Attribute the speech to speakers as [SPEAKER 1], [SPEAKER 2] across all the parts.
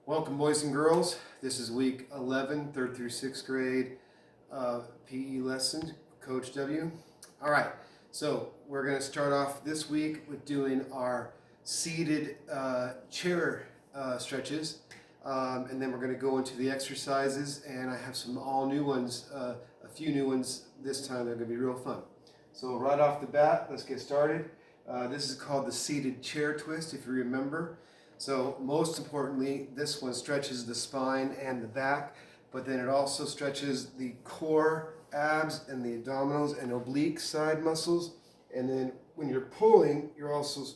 [SPEAKER 1] Welcome, boys and girls. This is week 11, 3rd through 6th grade PE lesson, Coach W. All right, so we're going to start off this week with doing our seated chair stretches, and then we're going to go into the exercises, and I have some all new ones, a few new ones this time. They're going to be real fun. So right off the bat, let's get started. This is called the seated chair twist, if you remember. So most importantly, this one stretches the spine and the back, but then it also stretches the core, abs, and the abdominals and oblique side muscles. And then when you're pulling, you're also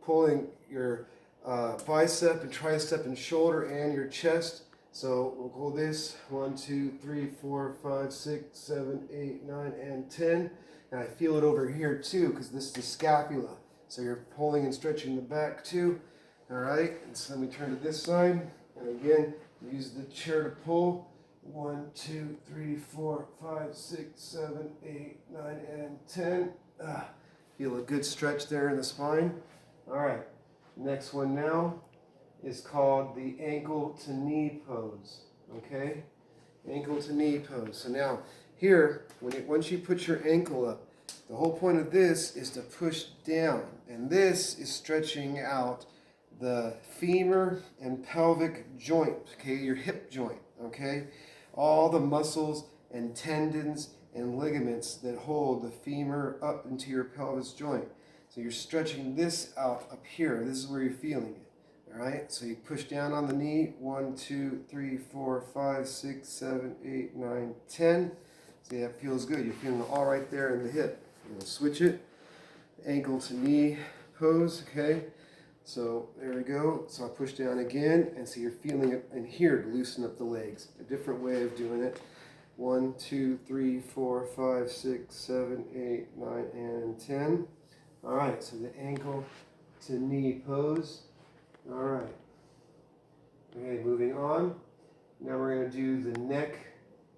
[SPEAKER 1] pulling your bicep and tricep and shoulder and your chest. So we'll go this 1, 2, 3, 4, 5, 6, 7, 8, 9, and 10. And I feel it over here too, because this is the scapula. So you're pulling and stretching the back too. All right, and so let me turn to this side, and again, use the chair to pull. 1, 2, 3, 4, 5, 6, 7, 8, 9, and 10. Feel a good stretch there in the spine. All right, next one now is called the ankle to knee pose. Okay, ankle to knee pose. So now here, once you put your ankle up, the whole point of this is to push down, and this is stretching out the femur and pelvic joint, okay, your hip joint, okay, all the muscles and tendons and ligaments that hold the femur up into your pelvis joint. So you're stretching this out up here. This is where you're feeling it. All right, so you push down on the knee. 1, 2, 3, 4, 5, 6, 7, 8, 9, 10. See, that feels good. You're feeling it all right there in the hip. We'll switch it. Ankle to knee pose, okay. So there we go. So I push down again, and so you're feeling it in here to loosen up the legs. A different way of doing it. 1, 2, 3, 4, 5, 6, 7, 8, 9, and 10. All right, so the ankle to knee pose. All right. Okay, moving on. Now we're going to do the neck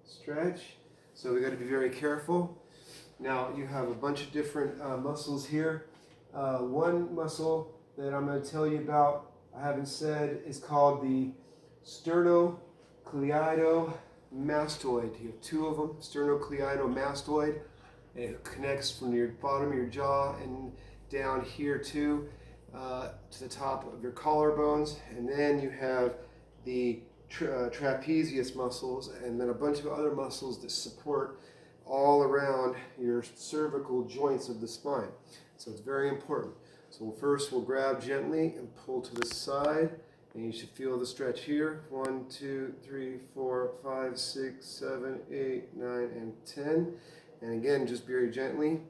[SPEAKER 1] stretch. So we got to be very careful. Now you have a bunch of different muscles here. One muscle that I'm going to tell you about, I haven't said, is called the Sternocleidomastoid. You have two of them, Sternocleidomastoid. It connects from your bottom of your jaw and down here too, to the top of your collarbones. And then you have the trapezius muscles, and then a bunch of other muscles that support all around your cervical joints of the spine. So it's very important. So first we'll grab gently and pull to the side, and you should feel the stretch here. 1, 2, 3, 4, 5, 6, 7, 8, 9, and 10. And again, just very gently.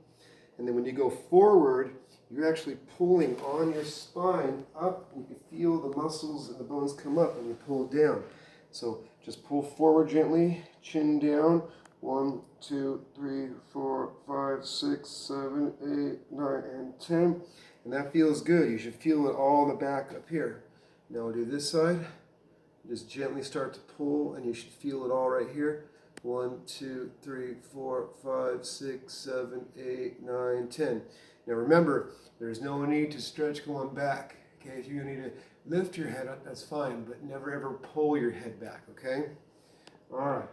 [SPEAKER 1] And then when you go forward, you're actually pulling on your spine up. You can feel the muscles and the bones come up when you pull down. So just pull forward gently, chin down. 1, 2, 3, 4, 5, 6, 7, 8, 9, and 10. And that feels good. You should feel it all in the back up here. Now we'll do this side. Just gently start to pull, and you should feel it all right here. 1, 2, 3, 4, 5, 6, 7, 8, 9, 10. Now remember, there's no need to stretch going back. Okay, if you need to lift your head up, that's fine, but never ever pull your head back, okay? All right.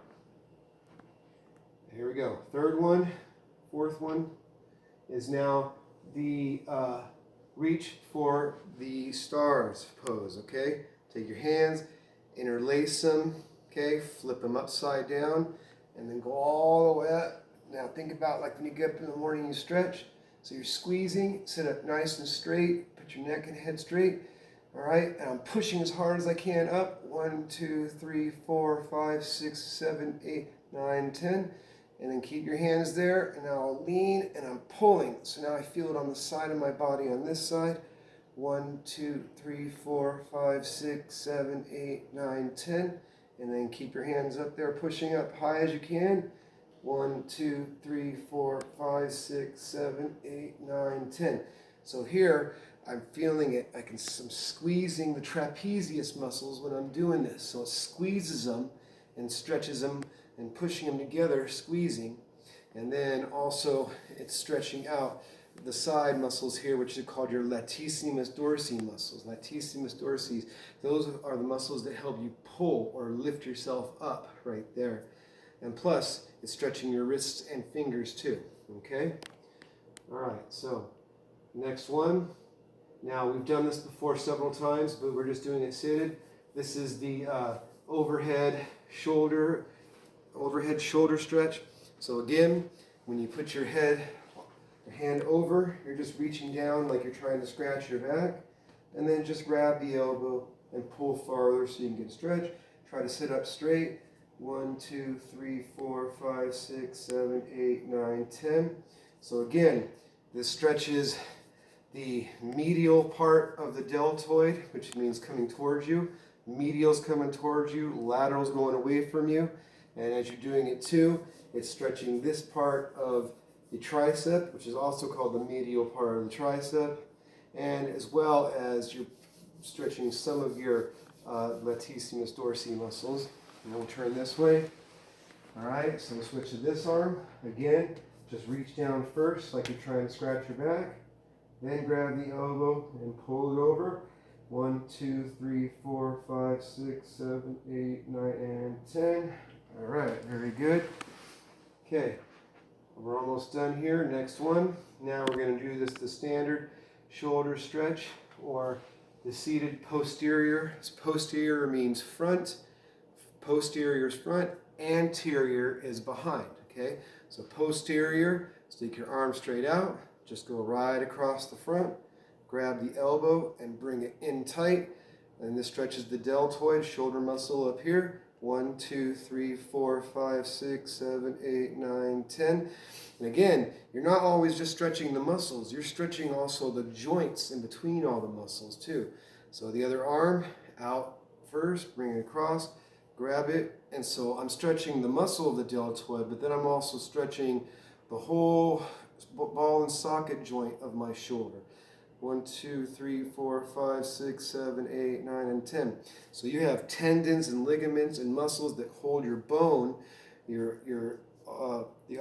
[SPEAKER 1] Here we go. Third one, fourth one is now the reach for the stars pose, okay? Take your hands, interlace them, okay? Flip them upside down, and then go all the way up. Now think about like when you get up in the morning, you stretch. So you're squeezing, sit up nice and straight, put your neck and head straight, all right? And I'm pushing as hard as I can up. 1, 2, 3, 4, 5, 6, 7, 8, 9, 10. And then keep your hands there, and now I'll lean and I'm pulling. So now I feel it on the side of my body on this side. 1, 2, 3, 4, 5, 6, 7, 8, 9, 10. And then keep your hands up there, pushing up high as you can. 1, 2, 3, 4, 5, 6, 7, 8, 9, 10. So here I'm feeling it. I'm squeezing the trapezius muscles when I'm doing this. So it squeezes them and stretches them and pushing them together, squeezing. And then also it's stretching out the side muscles here, which is called your latissimus dorsi muscles. Latissimus dorsi, those are the muscles that help you pull or lift yourself up right there. And plus, it's stretching your wrists and fingers too, okay? All right, so next one. Now, we've done this before several times, but we're just doing it seated. This is the overhead shoulder stretch. So again, when you put your hand over, you're just reaching down like you're trying to scratch your back, and then just grab the elbow and pull farther so you can get stretch. Try to sit up straight. 1, 2, 3, 4, 5, 6, 7, 8, 9, 10. So again, this stretches the medial part of the deltoid, which means coming towards you. Medial's coming towards you, lateral's going away from you. And as you're doing it too, it's stretching this part of the tricep, which is also called the medial part of the tricep, and as well as you're stretching some of your latissimus dorsi muscles. And we'll turn this way. All right, so we'll switch to this arm. Again, just reach down first like you're trying to scratch your back. Then grab the elbow and pull it over. 1, 2, 3, 4, 5, 6, 7, 8, 9, and 10. All right, very good. Okay, we're almost done here. Next one. Now we're going to do the standard shoulder stretch, or the seated posterior. Posterior means front. Posterior is front, anterior is behind, okay? So posterior, stick your arm straight out, just go right across the front, grab the elbow and bring it in tight, and this stretches the deltoid, shoulder muscle up here. 1, 2, 3, 4, 5, 6, 7, 8, 9, 10. And again, you're not always just stretching the muscles, you're stretching also the joints in between all the muscles too. So the other arm out first, bring it across, grab it, and so I'm stretching the muscle of the deltoid, but then I'm also stretching the whole ball and socket joint of my shoulder. 1, 2, 3, 4, 5, 6, 7, 8, 9, and 10. So you have tendons and ligaments and muscles that hold your bone, the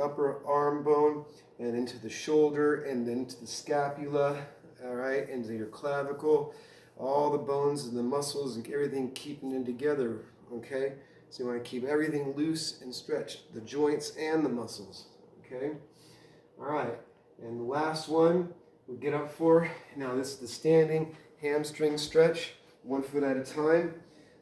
[SPEAKER 1] upper arm bone, and into the shoulder, and then to the scapula, all right, into your clavicle, all the bones and the muscles and everything keeping it together. Okay, so you want to keep everything loose and stretched, the joints and the muscles. Okay, all right, and the last one we get up for. Now this is the standing hamstring stretch, 1 foot at a time.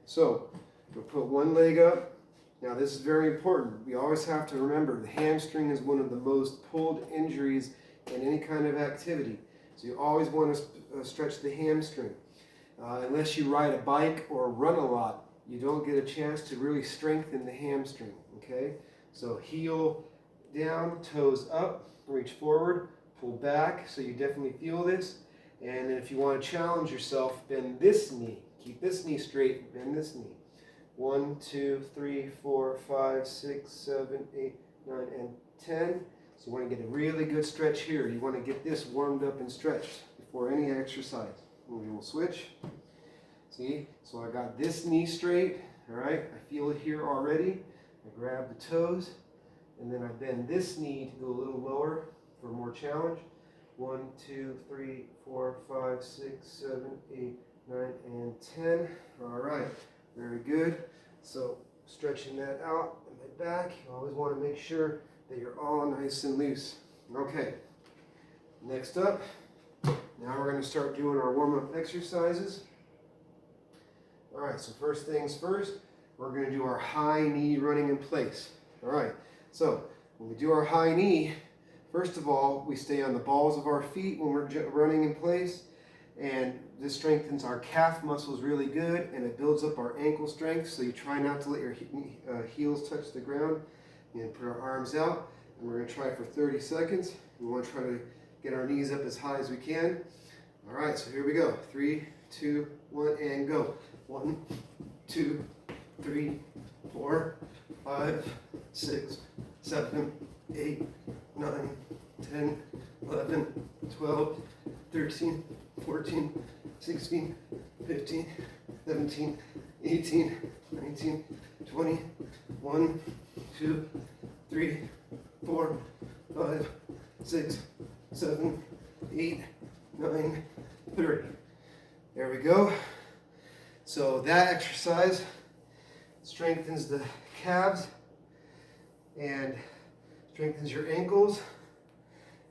[SPEAKER 1] So we'll put one leg up. Now this is very important. We always have to remember the hamstring is one of the most pulled injuries in any kind of activity. So you always want to stretch the hamstring. Unless you ride a bike or run a lot, you don't get a chance to really strengthen the hamstring, okay? So heel down, toes up, reach forward, pull back, so you definitely feel this. And then if you want to challenge yourself, bend this knee. Keep this knee straight, bend this knee. 1, 2, 3, 4, 5, 6, 7, 8, 9, and 10. So you want to get a really good stretch here. You want to get this warmed up and stretched before any exercise. And we will switch. See, so I got this knee straight, all right? I feel it here already. I grab the toes, and then I bend this knee to go a little lower for more challenge. 1, 2, 3, 4, 5, 6, 7, 8, 9, and 10. All right, very good. So stretching that out in my back. You always want to make sure that you're all nice and loose. Okay, next up, now we're going to start doing our warm-up exercises. All right, so first things first, we're going to do our high knee running in place. All right, so when we do our high knee, first of all, we stay on the balls of our feet when we're running in place, and this strengthens our calf muscles really good, and it builds up our ankle strength, so you try not to let your heels touch the ground. And put our arms out, and we're going to try for 30 seconds. We want to try to get our knees up as high as we can. All right, so here we go. 3, 2, 1, and go. 1, 2, 3, 4, 5, 6, 7, 8, 9, 10, 11, 12, 13, 14, 16, 15, 17, 18, 19, 20, 1, 2, 3, 4, 5, 6, 7, 8, 9, 30. There we go. So that exercise strengthens the calves and strengthens your ankles,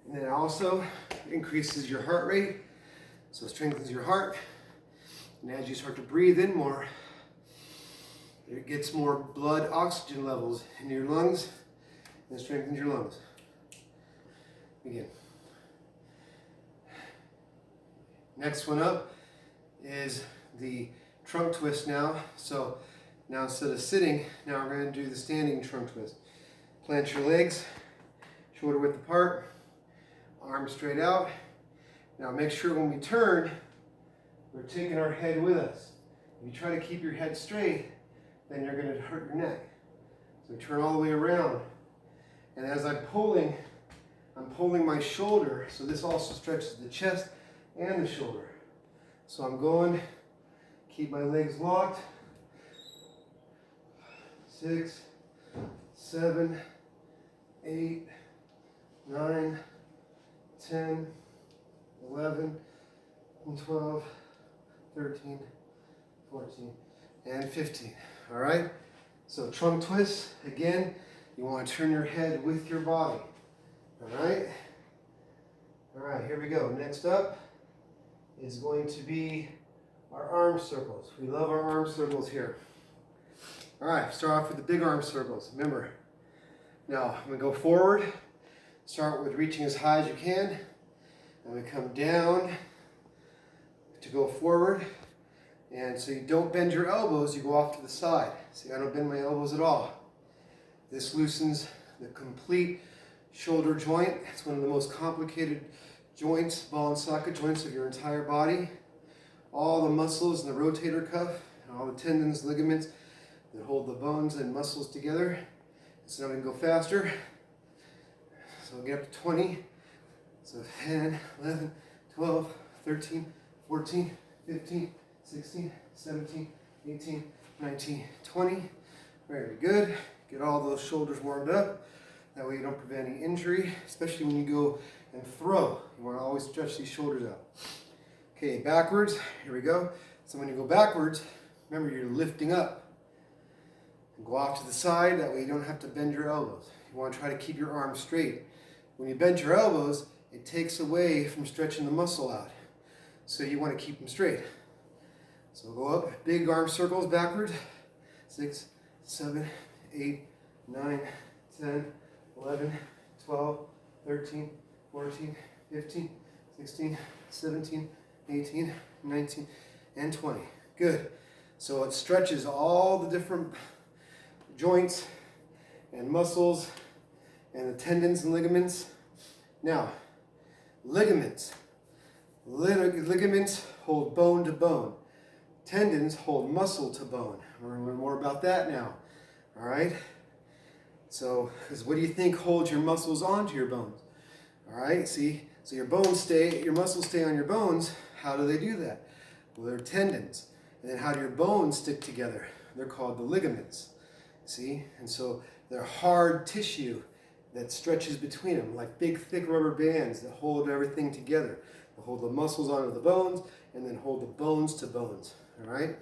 [SPEAKER 1] and then it also increases your heart rate, so it strengthens your heart. And as you start to breathe in more, it gets more blood oxygen levels in your lungs and strengthens your lungs. Begin. Next one up is the trunk twist now. So now instead of sitting, now we're going to do the standing trunk twist. Plant your legs, shoulder width apart, arms straight out. Now make sure when we turn, we're taking our head with us. If you try to keep your head straight, then you're going to hurt your neck. So turn all the way around. And as I'm pulling my shoulder, so this also stretches the chest and the shoulder. So I'm going, keep my legs locked. 6, 7, 8, 9, 10, 11, and 12, 13, 14, and 15. All right? So trunk twist, again, you want to turn your head with your body. All right? All right, here we go. Next up is going to be our arm circles. We love our arm circles here. All right, start off with the big arm circles. Remember, now I'm going to go forward. Start with reaching as high as you can. And we come down to go forward. And so you don't bend your elbows, you go off to the side. See, I don't bend my elbows at all. This loosens the complete shoulder joint. It's one of the most complicated joints, ball and socket joints of your entire body. All the muscles in the rotator cuff, and all the tendons, ligaments that hold the bones and muscles together. So now we can go faster. So we'll get up to 20. So 10, 11, 12, 13, 14, 15, 16, 17, 18, 19, 20. Very good. Get all those shoulders warmed up. That way you don't prevent any injury, especially when you go and throw. You want to always stretch these shoulders out. Okay, backwards. Here we go. So when you go backwards, remember you're lifting up. And go off to the side. That way you don't have to bend your elbows. You want to try to keep your arms straight. When you bend your elbows, it takes away from stretching the muscle out. So you want to keep them straight. So go up, big arm circles backwards. 6, 7, 8, 9, 10, 11, 12, 13, 14, 15, 16, 17, 18, 19, and 20. Good. So it stretches all the different joints and muscles and the tendons and ligaments. Now, ligaments. Ligaments hold bone to bone. Tendons hold muscle to bone. We're going to learn more about that now. All right? So, because what do you think holds your muscles onto your bones? All right, see? So your muscles stay on your bones. How do they do that? Well, they're tendons. And then how do your bones stick together? They're called the ligaments. See? And so they're hard tissue that stretches between them, like big, thick rubber bands that hold everything together. They hold the muscles onto the bones and then hold the bones to bones. All right?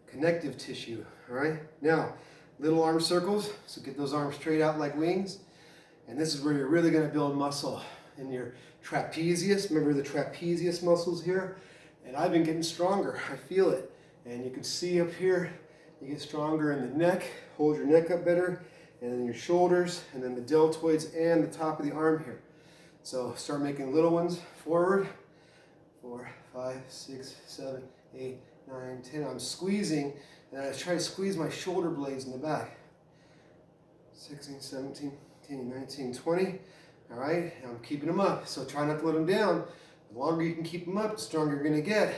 [SPEAKER 1] Connective tissue. All right? Now, little arm circles. So get those arms straight out like wings. And this is where you're really going to build muscle in your trapezius. Remember the trapezius muscles here? And I've been getting stronger. I feel it. And you can see up here, you get stronger in the neck. Hold your neck up better. And then your shoulders. And then the deltoids and the top of the arm here. So start making little ones forward. 4, 5, 6, 7, 8, 9, 10. I'm squeezing. And I try to squeeze my shoulder blades in the back. 16, 17, 18, 19, 20. All right, and I'm keeping them up. So try not to let them down. The longer you can keep them up, the stronger you're going to get.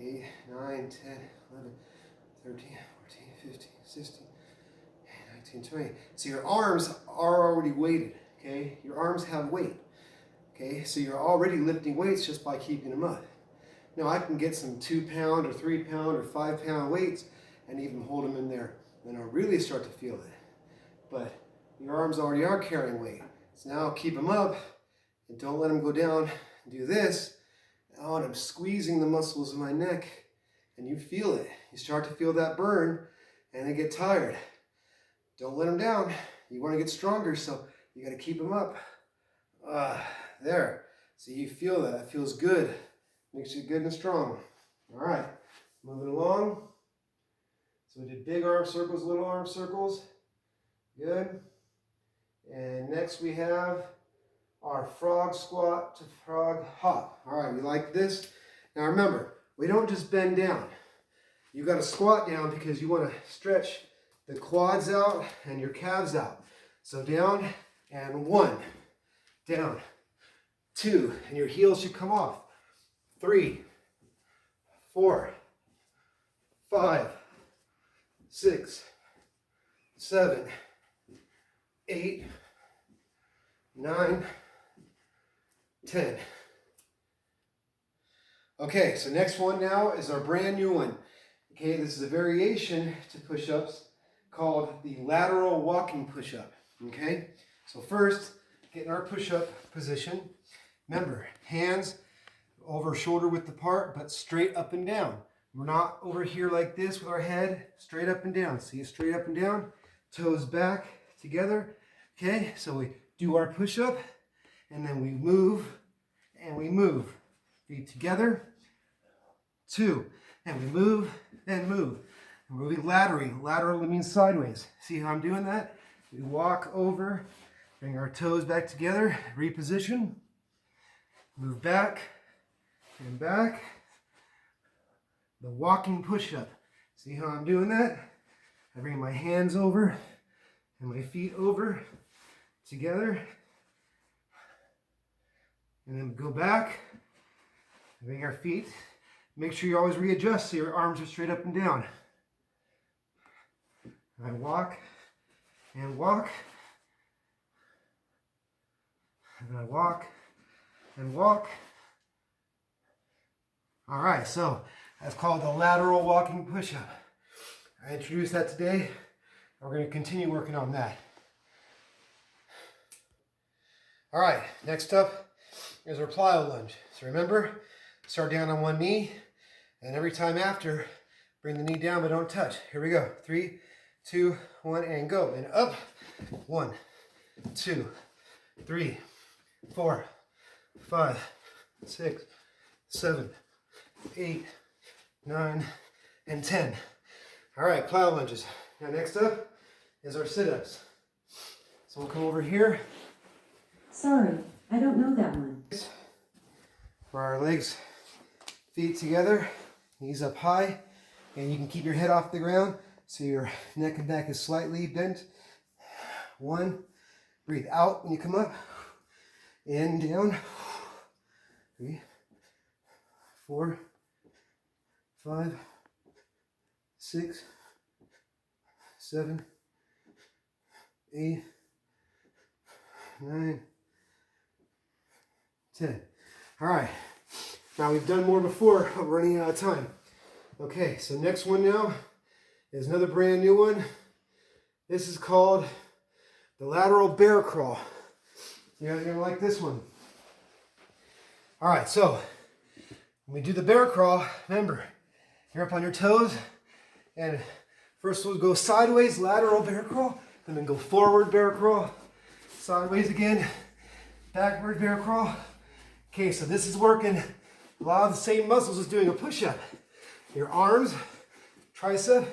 [SPEAKER 1] 8, 9, 10, 11, 13, 14, 15, 16, 19, 20. So your arms are already weighted, okay? Your arms have weight, okay? So you're already lifting weights just by keeping them up. Now I can get some 2-pound or 3-pound or 5-pound weights and even hold them in there. Then I'll really start to feel it. But your arms already are carrying weight. So now keep them up And don't let them go down. Do this. Oh, and I'm squeezing the muscles of my neck. And you feel it. You start to feel that burn and they get tired. Don't let them down. You want to get stronger, so you got to keep them up. There. So you feel that. It feels good. Makes you good and strong. All right. Moving along. So we did big arm circles, little arm circles. Good. And next we have our frog squat to frog hop. All right, we like this. Now remember, we don't just bend down. You got to squat down because you want to stretch the quads out and your calves out. So down and 1, down, 2, and your heels should come off. 3, 4, 5, 6, 7, 8, 9, 10. Okay, so next one now is our brand new one. Okay, this is a variation to push-ups called the lateral walking push-up. Okay, so first, get in our push-up position. Remember, hands over shoulder width apart, but straight up and down. We're not over here like this with our head, straight up and down. See, straight up and down, toes back together. Okay, so we do our push-up, and then we move, and we move. Feet together, 2, and we move, and move. And we're moving laterally. Laterally means sideways. See how I'm doing that? We walk over, bring our toes back together, reposition, move back, and back. The walking push-up. See how I'm doing that? I bring my hands over and my feet over together. And then go back. Bring our feet. Make sure you always readjust so your arms are straight up and down. I walk and walk. And I walk and walk. All right, so that's called the lateral walking push-up. I introduced that today, and we're going to continue working on that. All right, next up is our plyo lunge. So remember, start down on one knee, and every time after, bring the knee down but don't touch. Here we go. 3, 2, 1, and go. And up. 1, 2, 3, 4, 5, 6, 7, 8, 9, and 10. All right, plyo lunges. Now next up is our sit-ups. So we'll come over here.
[SPEAKER 2] Sorry, I don't know that one.
[SPEAKER 1] For our legs, feet together, knees up high, and you can keep your head off the ground so your neck and back is slightly bent. 1, breathe out when you come up, in, down. 3, 4, 5, 6, 7, 8, 9, 10. All right, now we've done more before, but we're running out of time. Okay, so next one now is another brand new one. This is called the lateral bear crawl. You guys are gonna like this one. All right, so when we do the bear crawl, remember, you're up on your toes, and first we'll go sideways, lateral bear crawl, and then go forward bear crawl, sideways again, backward bear crawl. Okay, so this is working a lot of the same muscles as doing a push-up. Your arms, tricep,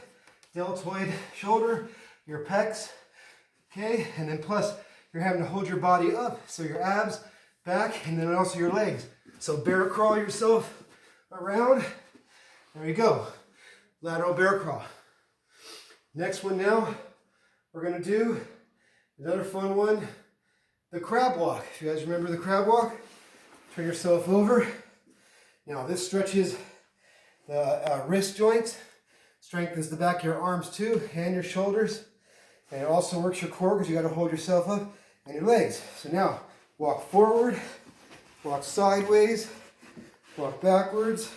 [SPEAKER 1] deltoid shoulder, your pecs, okay? And then plus, you're having to hold your body up, so your abs, back, and then also your legs. So bear crawl yourself around. There you go. Lateral bear crawl. Next one now, we're gonna do another fun one, the crab walk. If you guys remember the crab walk, turn yourself over. Now this stretches the wrist joints, strengthens the back of your arms too, and your shoulders. And it also works your core because you got to hold yourself up and your legs. So now walk forward, walk sideways, walk backwards,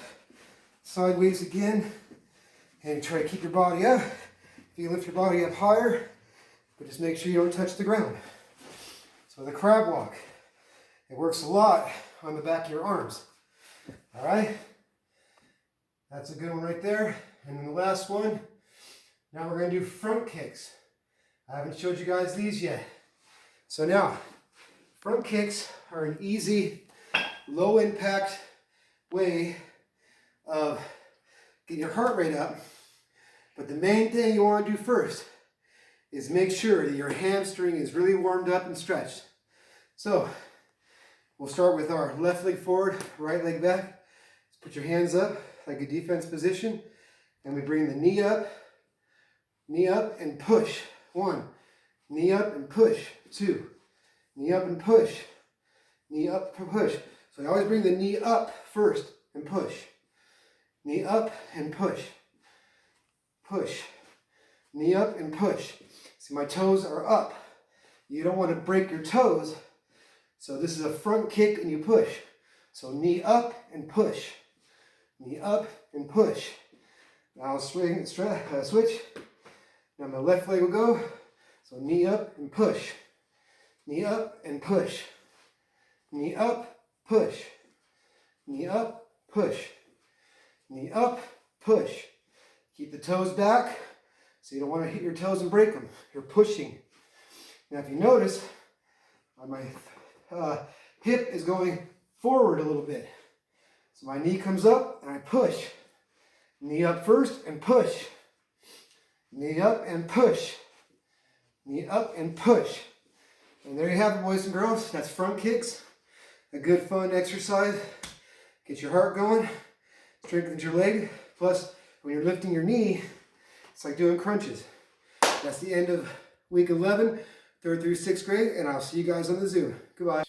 [SPEAKER 1] sideways again, and try to keep your body up. If you lift your body up higher, but just make sure you don't touch the ground. So the crab walk. It works a lot on the back of your arms. All right? That's a good one right there. And then the last one, now we're going to do front kicks. I haven't showed you guys these yet. So now, front kicks are an easy, low impact way of getting your heart rate up. But the main thing you want to do first is make sure that your hamstring is really warmed up and stretched. So, we'll start with our left leg forward, right leg back. Just put your hands up like a defense position. And we bring the knee up and push. 1, knee up and push. 2, knee up and push. Knee up and push. So I always bring the knee up first and push. Knee up and push. Push. Knee up and push. See, my toes are up. You don't want to break your toes. So this is a front kick and you push. So knee up and push. Knee up and push. Now I'll switch. Now my left leg will go. So knee up and push. Knee up and push. Knee up, push. Knee up, push. Knee up, push. Keep the toes back so you don't want to hit your toes and break them. You're pushing. Now if you notice, my hip is going forward a little bit. So my knee comes up and I push. Knee up first and push. Knee up and push. Knee up and push. And there you have it, boys and girls. That's front kicks. A good fun exercise. Gets your heart going. Strengthens your leg. Plus, when you're lifting your knee, it's like doing crunches. That's the end of week 11, 3rd through 6th grade, and I'll see you guys on the Zoom. Goodbye.